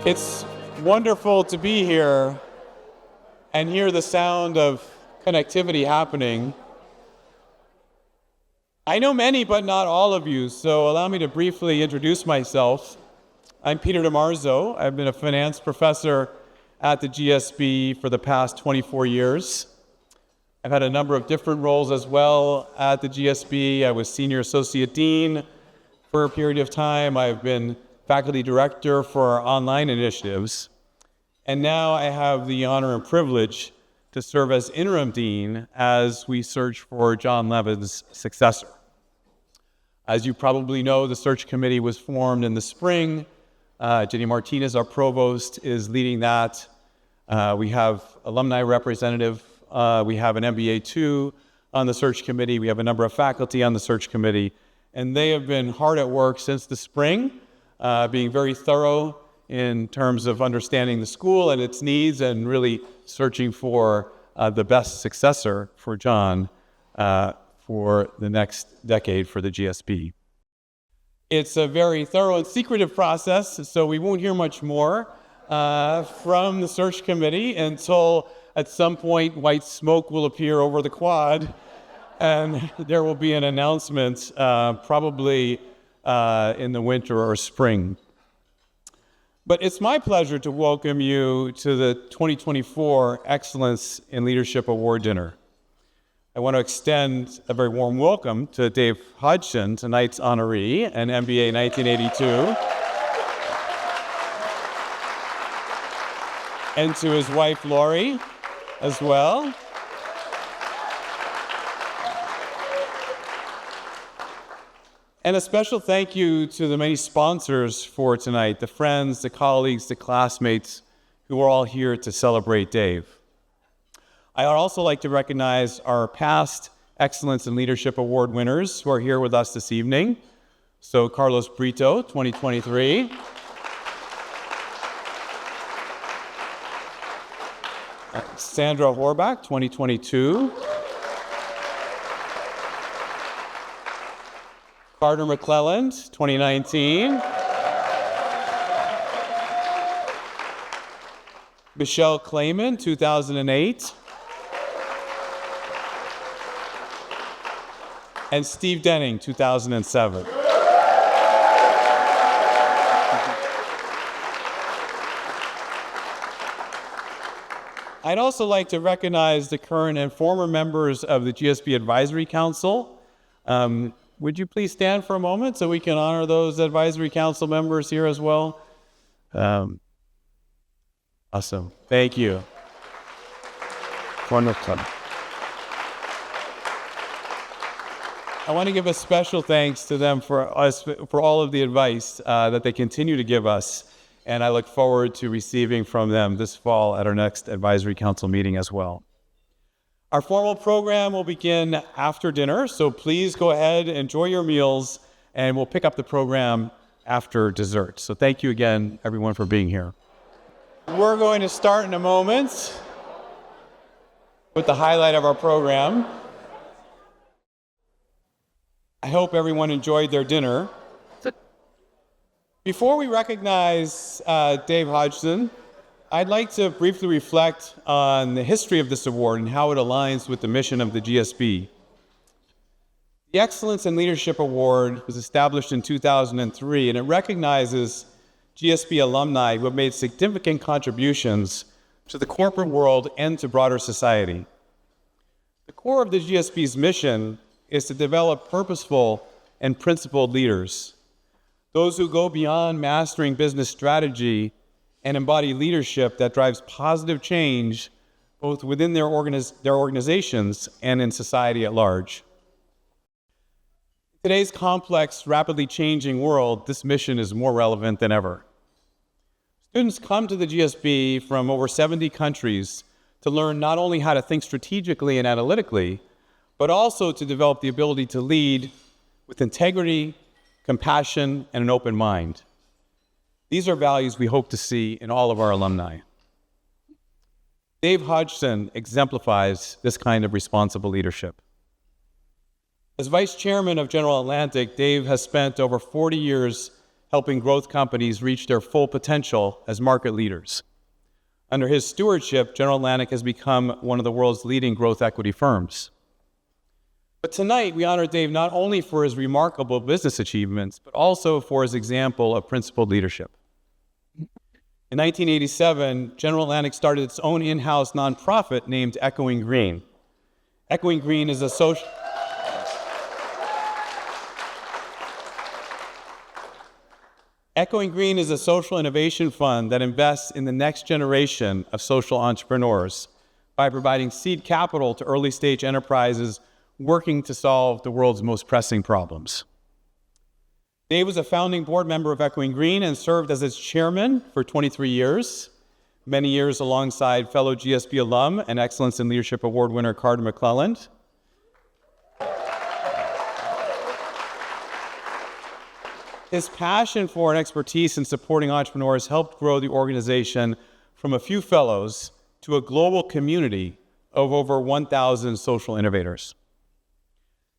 It's wonderful to be here and hear the sound of connectivity happening. I know many, but not all of you, so allow me to briefly introduce myself. I'm Peter DeMarzo. I've been a finance professor at the GSB for the past 24 years. I've had a number of different roles as well at the GSB. I was Senior Associate Dean for a period of time. I've been Faculty Director for our online initiatives. And now I have the honor and privilege to serve as Interim Dean as we search for John Levin's successor. As you probably know, the search committee was formed in the spring. Jenny Martinez, our provost, is leading that. We have alumni representative. We have an MBA 2 on the search committee. We have a number of faculty on the search committee. And they have been hard at work since the spring, being very thorough in terms of understanding the school and its needs and really searching for the best successor for John for the next decade for the GSB. It's a very thorough and secretive process, so we won't hear much more from the search committee until at some point white smoke will appear over the quad and there will be an announcement probably in the winter or spring. But it's my pleasure to welcome you to the 2024 Excellence in Leadership Award Dinner. I want to extend a very warm welcome to Dave Hodgson, tonight's honoree, an MBA 1982, and to his wife, Lori, as well. And a special thank you to the many sponsors for tonight, the friends, the colleagues, the classmates who are all here to celebrate Dave. I'd also like to recognize our past Excellence in Leadership Award winners who are here with us this evening. So Carlos Brito, 2023. Sandra Horbach, 2022. Carter McClelland, 2019. Michelle Clayman, 2008. And Steve Denning, 2007. I'd also like to recognize the current and former members of the GSB Advisory Council. Would you please stand for a moment so we can honor those Advisory Council members here as well? Awesome. Thank you. Wonderful. I want to give a special thanks to them for all of the advice that they continue to give us, and I look forward to receiving from them this fall at our next Advisory Council meeting as well. Our formal program will begin after dinner, so please go ahead, enjoy your meals, and we'll pick up the program after dessert. So thank you again, everyone, for being here. We're going to start in a moment with the highlight of our program. I hope everyone enjoyed their dinner. Before we recognize Dave Hodgson, I'd like to briefly reflect on the history of this award and how it aligns with the mission of the GSB. The Excellence in Leadership Award was established in 2003, and it recognizes GSB alumni who have made significant contributions to the corporate world and to broader society. The core of the GSB's mission is to develop purposeful and principled leaders, those who go beyond mastering business strategy and embody leadership that drives positive change both within their organizations and in society at large. In today's complex, rapidly changing world, this mission is more relevant than ever. Students come to the GSB from over 70 countries to learn not only how to think strategically and analytically, but also to develop the ability to lead with integrity, compassion, and an open mind. These are values we hope to see in all of our alumni. Dave Hodgson exemplifies this kind of responsible leadership. As vice chairman of General Atlantic, Dave has spent over 40 years helping growth companies reach their full potential as market leaders. Under his stewardship, General Atlantic has become one of the world's leading growth equity firms. But tonight, we honor Dave not only for his remarkable business achievements, but also for his example of principled leadership. In 1987, General Atlantic started its own in-house nonprofit named Echoing Green. Echoing Green is a social... Echoing Green is a social innovation fund that invests in the next generation of social entrepreneurs by providing seed capital to early-stage enterprises working to solve the world's most pressing problems. Dave was a founding board member of Echoing Green and served as its chairman for 23 years, many years alongside fellow GSB alum and Excellence in Leadership Award winner Carter McClelland. His passion for and expertise in supporting entrepreneurs helped grow the organization from a few fellows to a global community of over 1,000 social innovators.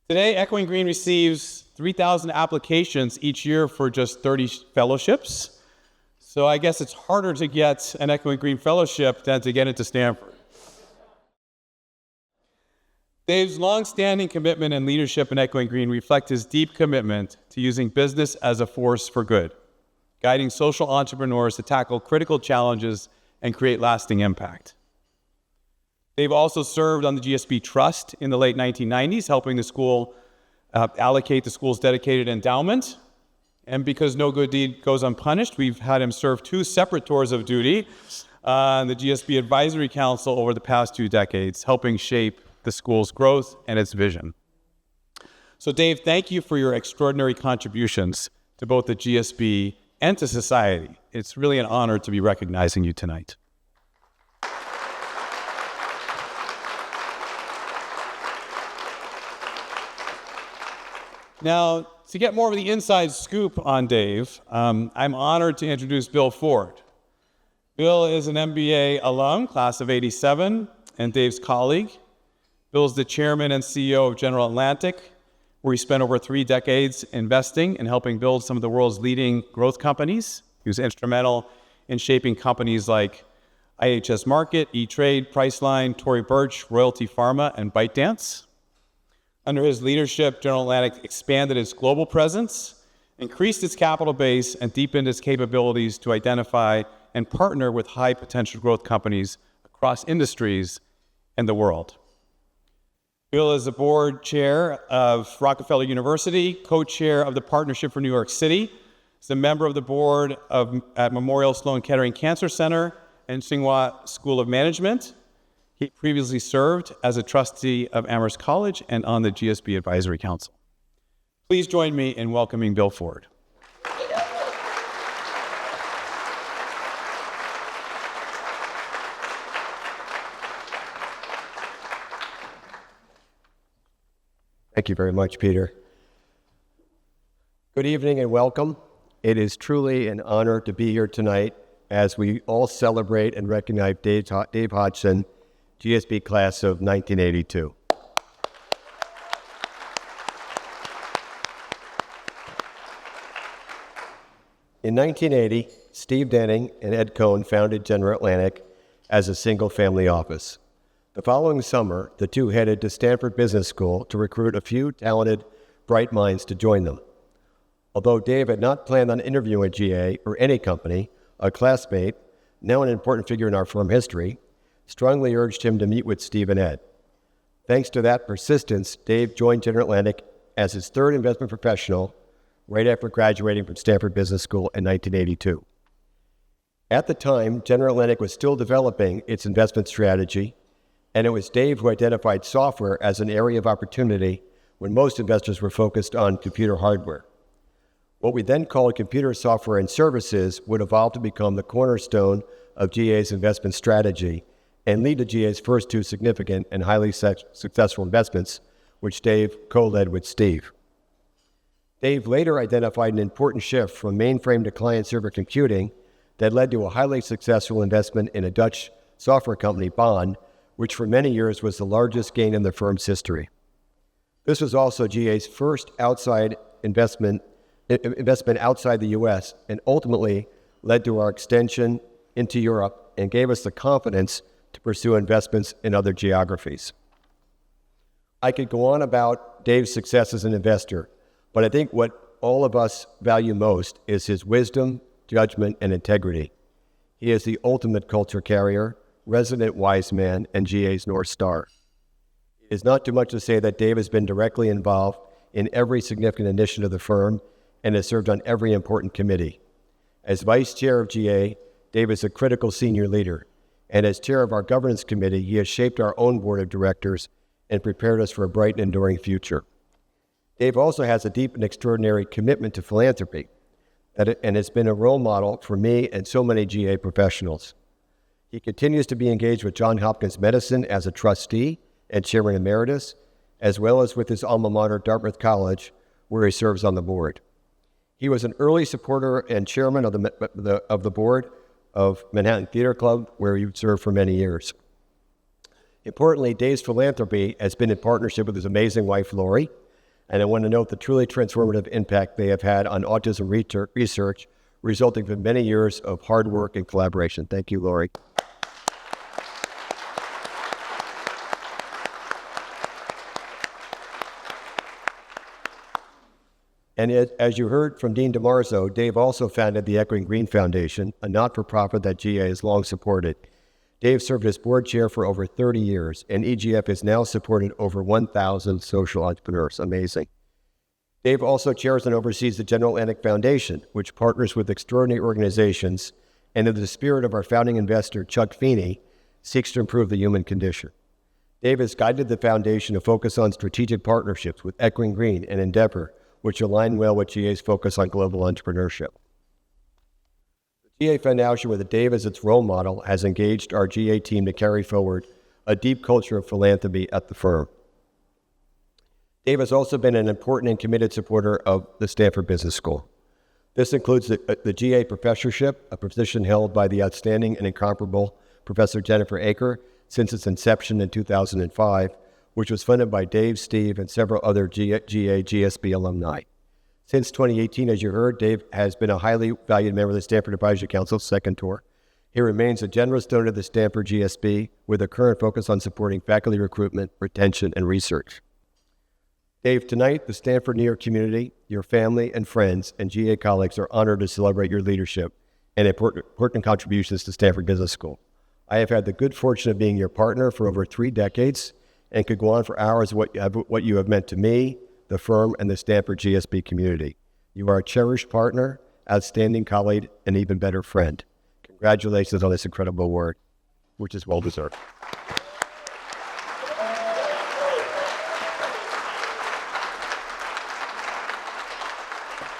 Today, Echoing Green receives 3,000 applications each year for just 30 fellowships. So I guess it's harder to get an Echoing Green fellowship than to get into Stanford. Dave's long-standing commitment and leadership in Echoing Green reflect his deep commitment to using business as a force for good, guiding social entrepreneurs to tackle critical challenges and create lasting impact. Dave also served on the GSB Trust in the late 1990s, helping the school allocate the school's dedicated endowment. And because no good deed goes unpunished, we've had him serve 2 separate tours of duty on the GSB Advisory Council over the past 2 decades, helping shape the school's growth and its vision. So Dave, thank you for your extraordinary contributions to both the GSB and to society. It's really an honor to be recognizing you tonight. Now, to get more of the inside scoop on Dave, I'm honored to introduce Bill Ford. Bill is an MBA alum, class of '87, and Dave's colleague. Bill is the chairman and CEO of General Atlantic, where he spent over 3 decades investing and helping build some of the world's leading growth companies. He was instrumental in shaping companies like IHS Markit, E-Trade, Priceline, Tory Burch, Royalty Pharma, and ByteDance. Under his leadership, General Atlantic expanded its global presence, increased its capital base, and deepened its capabilities to identify and partner with high-potential growth companies across industries and the world. Bill is the board chair of Rockefeller University, co-chair of the Partnership for New York City. He's a member of the board at Memorial Sloan Kettering Cancer Center and Tsinghua School of Management. He previously served as a trustee of Amherst College and on the GSB Advisory Council. Please join me in welcoming Bill Ford. Thank you very much, Peter. Good evening and welcome. It is truly an honor to be here tonight as we all celebrate and recognize Dave Hodgson, GSB class of 1982. In 1980, Steve Denning and Ed Cohn founded General Atlantic as a single-family office. The following summer, the two headed to Stanford Business School to recruit a few talented, bright minds to join them. Although Dave had not planned on interviewing GA or any company, a classmate, now an important figure in our firm history, strongly urged him to meet with Steve and Ed. Thanks to that persistence, Dave joined General Atlantic as his 3rd investment professional right after graduating from Stanford Business School in 1982. At the time, General Atlantic was still developing its investment strategy, and it was Dave who identified software as an area of opportunity when most investors were focused on computer hardware. What we then called computer software and services would evolve to become the cornerstone of GA's investment strategy and lead to GA's first 2 significant and highly successful investments, which Dave co-led with Steve. Dave later identified an important shift from mainframe to client-server computing that led to a highly successful investment in a Dutch software company, Bond, which for many years was the largest gain in the firm's history. This was also GA's first outside investment investment outside the U.S. and ultimately led to our extension into Europe and gave us the confidence to pursue investments in other geographies. I could go on about Dave's success as an investor, but I think what all of us value most is his wisdom, judgment, and integrity. He is the ultimate culture carrier, resident wise man, and GA's North Star. It is not too much to say that Dave has been directly involved in every significant initiative of the firm and has served on every important committee. As vice chair of GA, Dave is a critical senior leader, and as chair of our governance committee, he has shaped our own board of directors and prepared us for a bright and enduring future. Dave also has a deep and extraordinary commitment to philanthropy, and has been a role model for me and so many GA professionals. He continues to be engaged with Johns Hopkins Medicine as a trustee and chairman emeritus, as well as with his alma mater, Dartmouth College, where he serves on the board. He was an early supporter and chairman of the board of Manhattan Theater Club, where he served for many years. Importantly, Dave's philanthropy has been in partnership with his amazing wife, Lori, and I want to note the truly transformative impact they have had on autism research, resulting from many years of hard work and collaboration. Thank you, Lori. And as you heard from Dean DeMarzo, Dave also founded the Echoing Green Foundation, a not-for-profit that GA has long supported. Dave served as board chair for over 30 years, and EGF has now supported over 1,000 social entrepreneurs. Amazing. Dave also chairs and oversees the General Atlantic Foundation, which partners with extraordinary organizations, and in the spirit of our founding investor, Chuck Feeney, seeks to improve the human condition. Dave has guided the foundation to focus on strategic partnerships with Echoing Green and Endeavor, which align well with GA's focus on global entrepreneurship. The GA Foundation, with Dave as its role model, has engaged our GA team to carry forward a deep culture of philanthropy at the firm. Dave has also been an important and committed supporter of the Stanford Business School. This includes the GA Professorship, a position held by the outstanding and incomparable Professor Jennifer Aker since its inception in 2005, which was funded by Dave, Steve, and several other GA GSB alumni. Since 2018, as you heard, Dave has been a highly valued member of the Stanford Advisory Council's second tour. He remains a generous donor to the Stanford GSB with a current focus on supporting faculty recruitment, retention, and research. Dave, tonight, the Stanford New York community, your family and friends, and GA colleagues are honored to celebrate your leadership and important contributions to Stanford Business School. I have had the good fortune of being your partner for over 3 decades, and could go on for hours what you have meant to me, the firm, and the Stanford GSB community. You are a cherished partner, outstanding colleague, and even better friend. Congratulations on this incredible award, which is well deserved.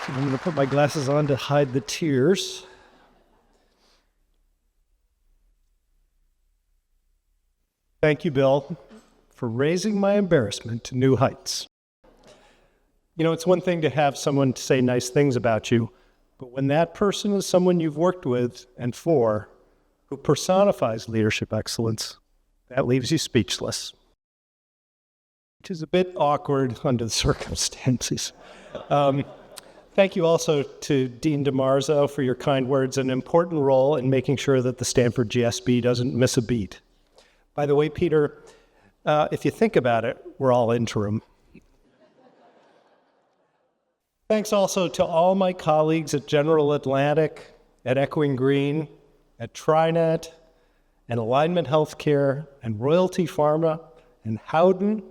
So I'm going to put my glasses on to hide the tears. Thank you, Bill, for raising my embarrassment to new heights. You know, it's one thing to have someone say nice things about you, but when that person is someone you've worked with and for, who personifies leadership excellence, that leaves you speechless, which is a bit awkward under the circumstances. Thank you also to Dean DeMarzo for your kind words, an important role in making sure that the Stanford GSB doesn't miss a beat. By the way, Peter, if you think about it, we're all interim. Thanks also to all my colleagues at General Atlantic, at Echoing Green, at TriNet, and Alignment Healthcare, and Royalty Pharma, and Howden,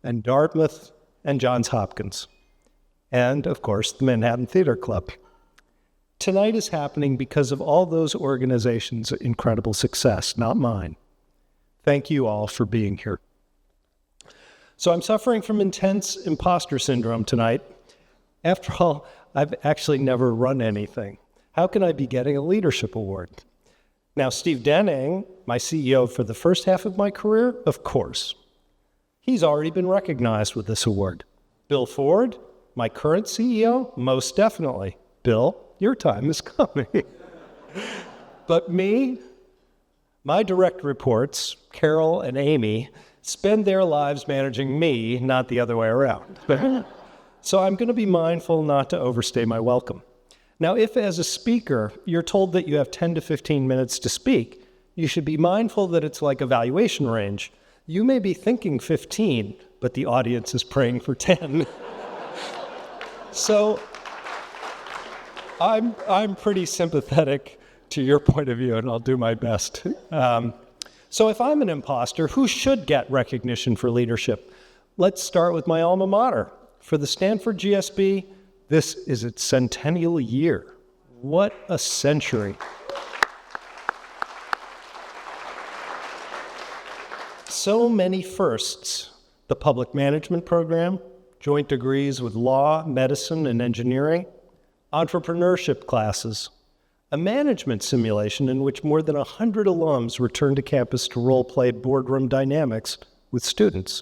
and Dartmouth, and Johns Hopkins. And, of course, the Manhattan Theater Club. Tonight is happening because of all those organizations' incredible success, not mine. Thank you all for being here. So I'm suffering from intense imposter syndrome tonight. After all, I've actually never run anything. How can I be getting a leadership award? Now, Steve Denning, my CEO for the first half of my career, of course. He's already been recognized with this award. Bill Ford, my current CEO, most definitely. Bill, your time is coming. But me, my direct reports, Carol and Amy, spend their lives managing me, not the other way around. So I'm going to be mindful not to overstay my welcome. Now, if as a speaker, you're told that you have 10 to 15 minutes to speak, you should be mindful that it's like evaluation range. You may be thinking 15, but the audience is praying for 10. So I'm pretty sympathetic to your point of view, and I'll do my best. So if I'm an imposter, who should get recognition for leadership? Let's start with my alma mater. For the Stanford GSB, this is its centennial year. What a century. So many firsts. The public management program, joint degrees with law, medicine, and engineering, entrepreneurship classes, a management simulation in which more than 100 alums returned to campus to role-play boardroom dynamics with students,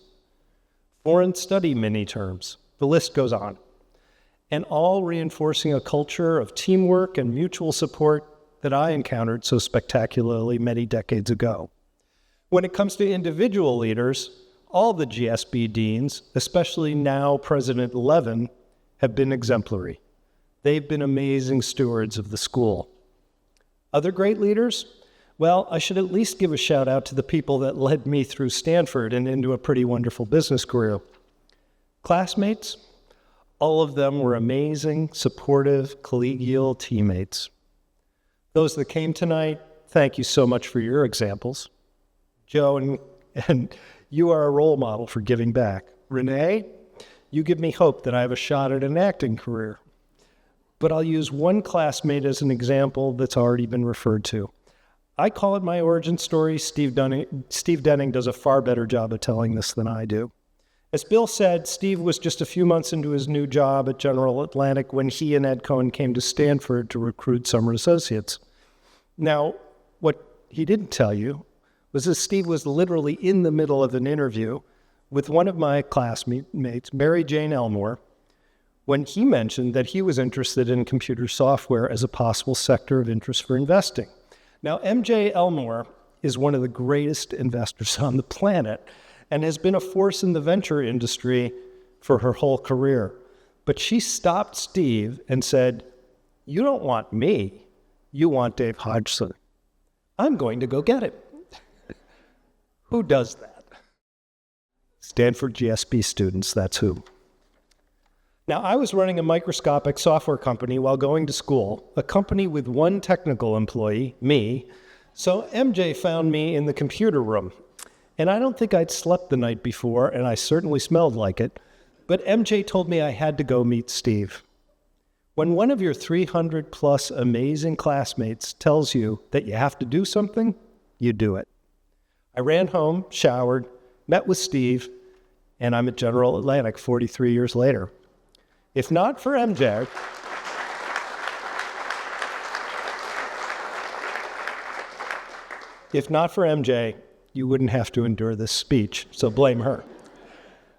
foreign study mini-terms, the list goes on, and all reinforcing a culture of teamwork and mutual support that I encountered so spectacularly many decades ago. When it comes to individual leaders, all the GSB deans, especially now President Levin, have been exemplary. They've been amazing stewards of the school. Other great leaders? Well, I should at least give a shout out to the people that led me through Stanford and into a pretty wonderful business career. Classmates? All of them were amazing, supportive, collegial teammates. Those that came tonight, thank you so much for your examples. Joe, and you are a role model for giving back. Renee, you give me hope that I have a shot at an acting career. But I'll use one classmate as an example that's already been referred to. I call it my origin story. Steve Denning does a far better job of telling this than I do. As Bill said, Steve was just a few months into his new job at General Atlantic when he and Ed Cohen came to Stanford to recruit summer associates. Now, what he didn't tell you was that Steve was literally in the middle of an interview with one of my classmates, Mary Jane Elmore, when he mentioned that he was interested in computer software as a possible sector of interest for investing. Now, MJ Elmore is one of the greatest investors on the planet and has been a force in the venture industry for her whole career. But she stopped Steve and said, "You don't want me, you want Dave Hodgson. I'm going to go get him." Who does that? Stanford GSB students, that's who. Now, I was running a microscopic software company while going to school, a company with one technical employee, me, so MJ found me in the computer room. And I don't think I'd slept the night before, and I certainly smelled like it, but MJ told me I had to go meet Steve. When one of your 300-plus amazing classmates tells you that you have to do something, you do it. I ran home, showered, met with Steve, and I'm at General Atlantic 43 years later. If not for MJ, you wouldn't have to endure this speech, so blame her.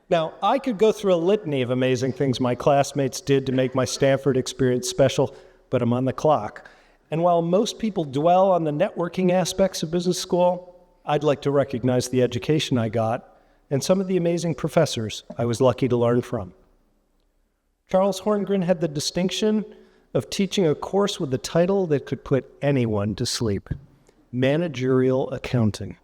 Now, I could go through a litany of amazing things my classmates did to make my Stanford experience special, but I'm on the clock. And while most people dwell on the networking aspects of business school, I'd like to recognize the education I got and some of the amazing professors I was lucky to learn from. Charles Horngren had the distinction of teaching a course with a title that could put anyone to sleep: Managerial Accounting.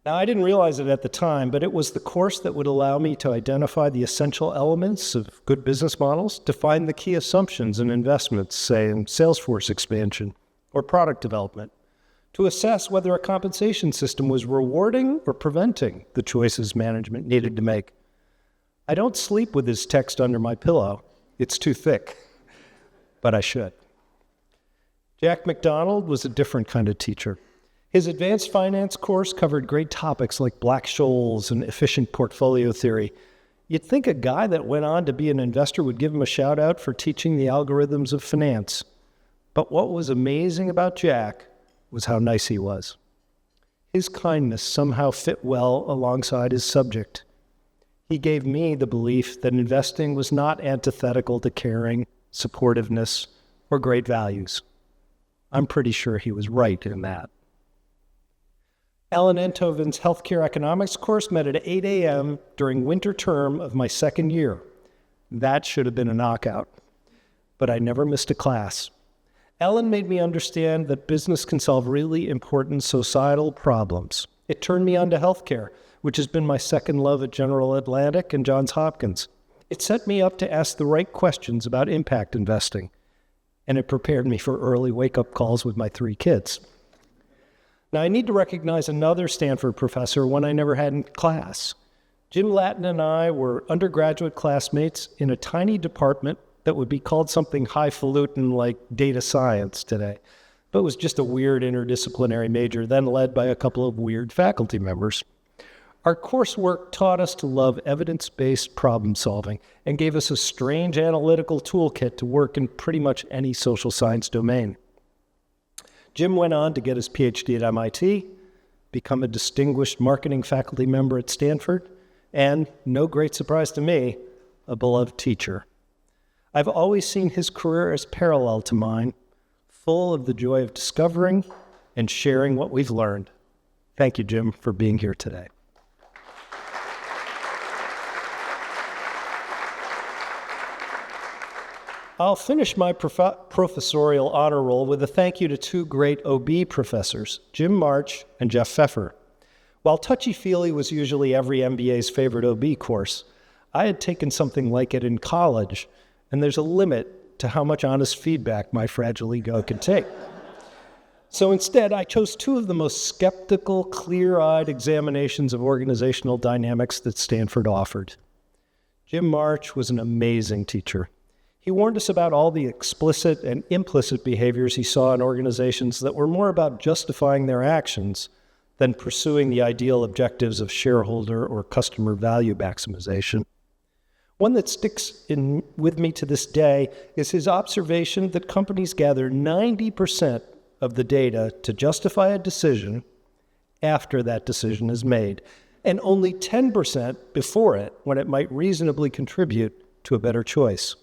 Now, I didn't realize it at the time, but it was the course that would allow me to identify the essential elements of good business models, define the key assumptions in investments, say in Salesforce expansion or product development, to assess whether a compensation system was rewarding or preventing the choices management needed to make. I don't sleep with this text under my pillow. It's too thick, but I should. Jack McDonald was a different kind of teacher. His advanced finance course covered great topics like Black-Scholes and efficient portfolio theory. You'd think a guy that went on to be an investor would give him a shout out for teaching the algorithms of finance. But what was amazing about Jack was how nice he was. His kindness somehow fit well alongside his subject. He gave me the belief that investing was not antithetical to caring, supportiveness, or great values. I'm pretty sure he was right in that. Alan Enthoven's healthcare economics course met at 8 a.m. during winter term of my second year. That should have been a knockout. But I never missed a class. Ellen made me understand that business can solve really important societal problems. It turned me on to healthcare, which has been my second love at General Atlantic and Johns Hopkins. It set me up to ask the right questions about impact investing, and it prepared me for early wake-up calls with my 3 kids. Now, I need to recognize another Stanford professor, one I never had in class. Jim Lattin and I were undergraduate classmates in a tiny department that would be called something highfalutin like data science today, but was just a weird interdisciplinary major, then led by a couple of weird faculty members. Our coursework taught us to love evidence-based problem solving and gave us a strange analytical toolkit to work in pretty much any social science domain. Jim went on to get his PhD at MIT, become a distinguished marketing faculty member at Stanford, and, no great surprise to me, a beloved teacher. I've always seen his career as parallel to mine, full of the joy of discovering and sharing what we've learned. Thank you, Jim, for being here today. I'll finish my professorial honor roll with a thank you to 2 great OB professors, Jim March and Jeff Pfeffer. While touchy-feely was usually every MBA's favorite OB course, I had taken something like it in college, and there's a limit to how much honest feedback my fragile ego can take. So instead, I chose 2 of the most skeptical, clear-eyed examinations of organizational dynamics that Stanford offered. Jim March was an amazing teacher. He warned us about all the explicit and implicit behaviors he saw in organizations that were more about justifying their actions than pursuing the ideal objectives of shareholder or customer value maximization. One that sticks with me to this day is his observation that companies gather 90% of the data to justify a decision after that decision is made, and only 10% before it, when it might reasonably contribute to a better choice.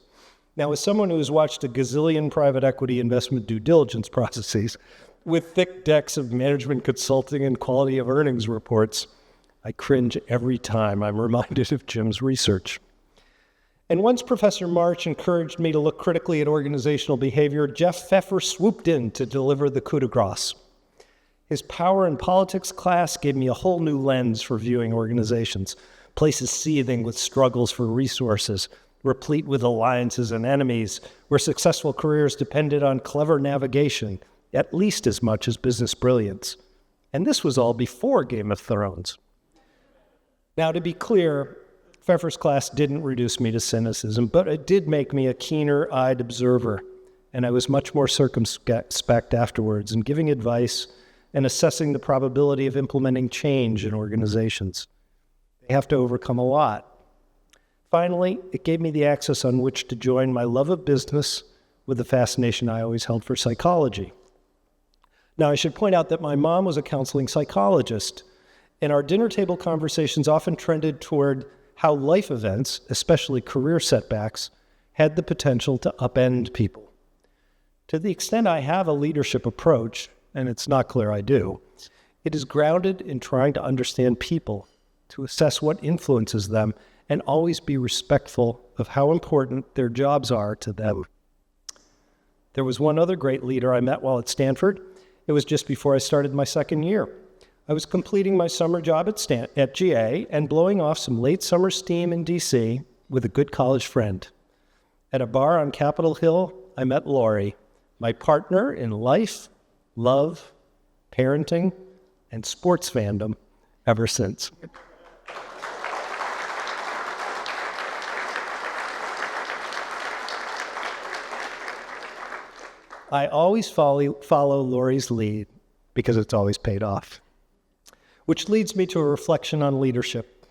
Now, as someone who has watched a gazillion private equity investment due diligence processes with thick decks of management consulting and quality of earnings reports, I cringe every time I'm reminded of Jim's research. And once Professor March encouraged me to look critically at organizational behavior, Jeff Pfeffer swooped in to deliver the coup de grace. His power and politics class gave me a whole new lens for viewing organizations, places seething with struggles for resources, replete with alliances and enemies, where successful careers depended on clever navigation, at least as much as business brilliance. And this was all before Game of Thrones. Now, to be clear, Pfeffer's class didn't reduce me to cynicism, but it did make me a keener-eyed observer, and I was much more circumspect afterwards in giving advice and assessing the probability of implementing change in organizations. They have to overcome a lot. Finally, it gave me the axis on which to join my love of business with the fascination I always held for psychology. Now, I should point out that my mom was a counseling psychologist, and our dinner table conversations often trended toward how life events, especially career setbacks, had the potential to upend people. To the extent I have a leadership approach, and it's not clear I do, it is grounded in trying to understand people, to assess what influences them, and always be respectful of how important their jobs are to them. There was one other great leader I met while at Stanford. It was just before I started my second year. I was completing my summer job at GA and blowing off some late summer steam in DC with a good college friend. At a bar on Capitol Hill, I met Lori, my partner in life, love, parenting, and sports fandom ever since. I always follow Lori's lead because it's always paid off. Which leads me to a reflection on leadership.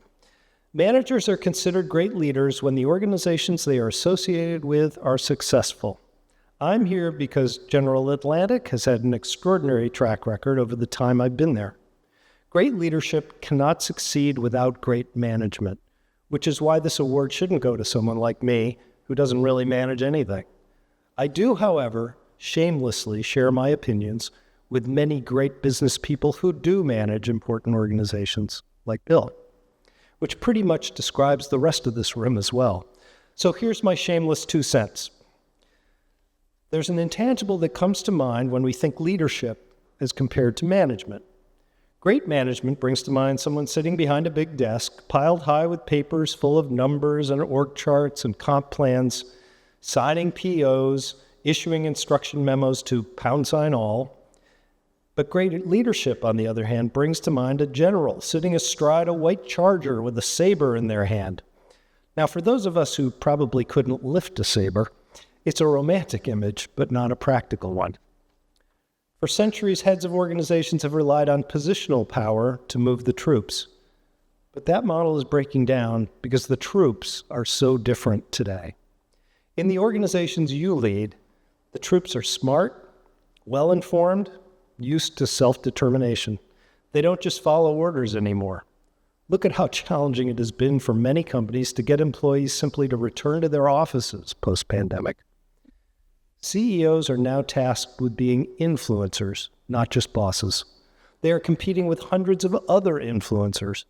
Managers are considered great leaders when the organizations they are associated with are successful. I'm here because General Atlantic has had an extraordinary track record over the time I've been there. Great leadership cannot succeed without great management, which is why this award shouldn't go to someone like me who doesn't really manage anything. I do, however, shamelessly share my opinions with many great business people who do manage important organizations, like Bill, which pretty much describes the rest of this room as well. So here's my shameless 2 cents. There's an intangible that comes to mind when we think leadership as compared to management. Great management brings to mind someone sitting behind a big desk, piled high with papers full of numbers and org charts and comp plans, signing POs, issuing instruction memos to # all. But great leadership, on the other hand, brings to mind a general sitting astride a white charger with a saber in their hand. Now, for those of us who probably couldn't lift a saber, it's a romantic image, but not a practical one. For centuries, heads of organizations have relied on positional power to move the troops. But that model is breaking down because the troops are so different today. In the organizations you lead, the troops are smart, well-informed, used to self-determination. They don't just follow orders anymore. Look at how challenging it has been for many companies to get employees simply to return to their offices post-pandemic. CEOs are now tasked with being influencers, not just bosses. They are competing with hundreds of other influencers.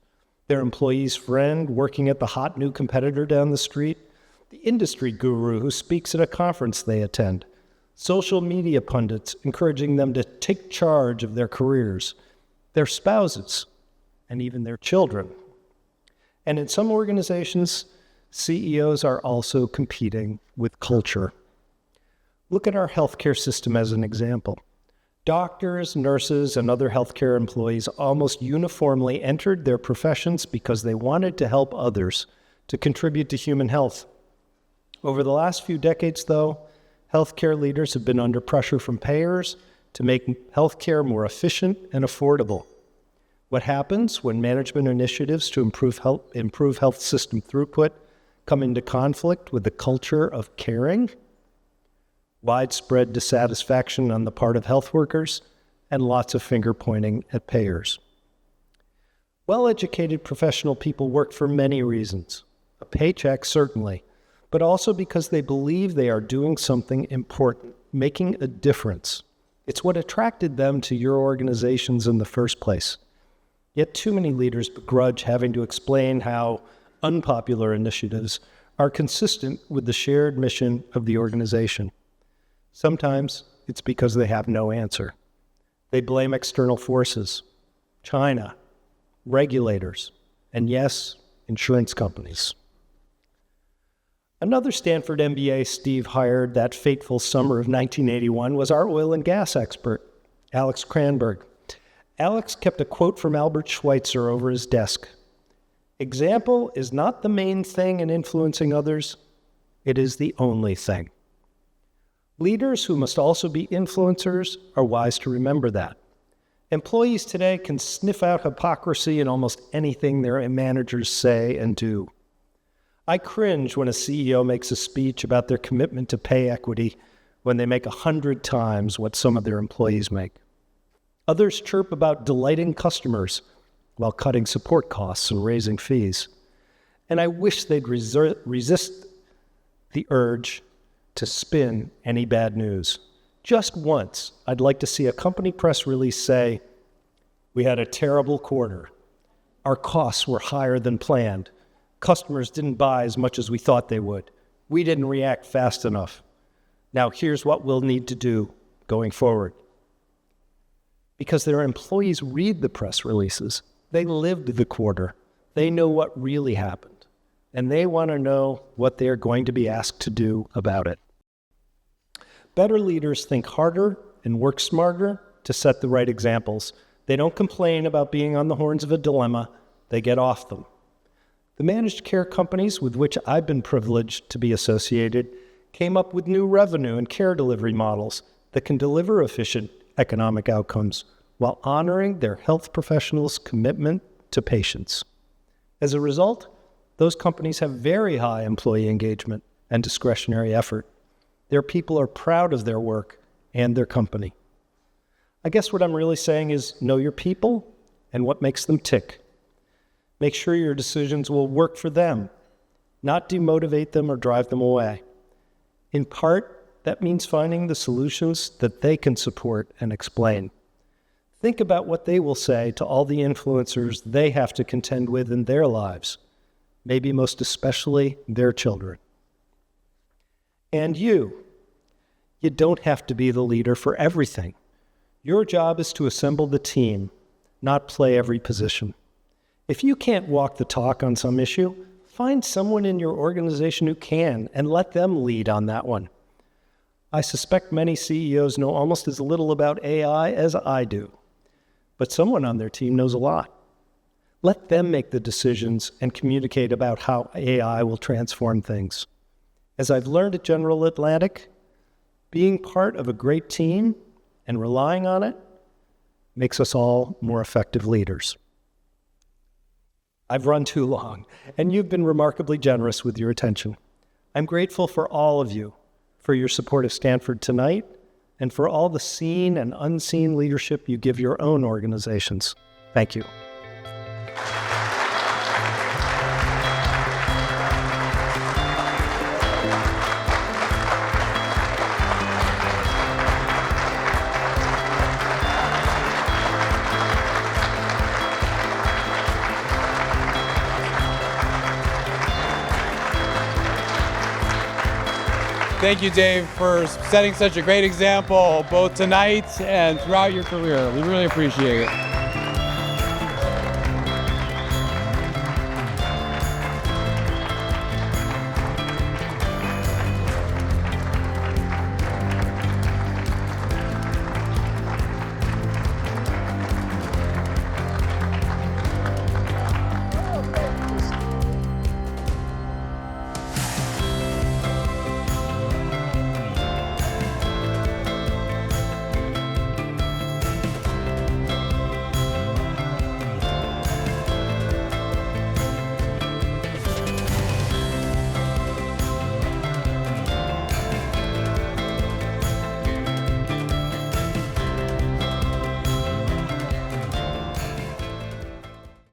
Their employee's friend working at the hot new competitor down the street, the industry guru who speaks at a conference they attend, social media pundits encouraging them to take charge of their careers, their spouses, and even their children. And in some organizations, CEOs are also competing with culture. Look at our healthcare system as an example. Doctors, nurses, and other healthcare employees almost uniformly entered their professions because they wanted to help others, to contribute to human health. Over the last few decades, though, healthcare leaders have been under pressure from payers to make healthcare more efficient and affordable. What happens when management initiatives to improve health system throughput come into conflict with the culture of caring? Widespread dissatisfaction on the part of health workers, and lots of finger-pointing at payers. Well-educated professional people work for many reasons. A paycheck, certainly, but also because they believe they are doing something important, making a difference. It's what attracted them to your organizations in the first place. Yet too many leaders begrudge having to explain how unpopular initiatives are consistent with the shared mission of the organization. Sometimes it's because they have no answer. They blame external forces, China, regulators, and yes, insurance companies. Another Stanford MBA Steve hired that fateful summer of 1981 was our oil and gas expert, Alex Cranberg. Alex kept a quote from Albert Schweitzer over his desk. "Example is not the main thing in influencing others, it is the only thing." Leaders who must also be influencers are wise to remember that. Employees today can sniff out hypocrisy in almost anything their managers say and do. I cringe when a CEO makes a speech about their commitment to pay equity when they make 100 times what some of their employees make. Others chirp about delighting customers while cutting support costs and raising fees. And I wish they'd resist the urge to spin any bad news. Just once, I'd like to see a company press release say, "We had a terrible quarter. Our costs were higher than planned. Customers didn't buy as much as we thought they would. We didn't react fast enough. Now here's what we'll need to do going forward." Because their employees read the press releases. They lived the quarter. They know what really happened. And they want to know what they are going to be asked to do about it. Better leaders think harder and work smarter to set the right examples. They don't complain about being on the horns of a dilemma. They get off them. The managed care companies with which I've been privileged to be associated came up with new revenue and care delivery models that can deliver efficient economic outcomes while honoring their health professionals' commitment to patients. As a result, those companies have very high employee engagement and discretionary effort. Their people are proud of their work and their company. I guess what I'm really saying is know your people and what makes them tick. Make sure your decisions will work for them, not demotivate them or drive them away. In part, that means finding the solutions that they can support and explain. Think about what they will say to all the influencers they have to contend with in their lives, maybe most especially their children. And you don't have to be the leader for everything. Your job is to assemble the team, not play every position. If you can't walk the talk on some issue, find someone in your organization who can and let them lead on that one. I suspect many CEOs know almost as little about AI as I do, but someone on their team knows a lot. Let them make the decisions and communicate about how AI will transform things. As I've learned at General Atlantic, being part of a great team and relying on it makes us all more effective leaders. I've run too long, and you've been remarkably generous with your attention. I'm grateful for all of you, for your support of Stanford tonight, and for all the seen and unseen leadership you give your own organizations. Thank you. Thank you, Dave, for setting such a great example both tonight and throughout your career. We really appreciate it.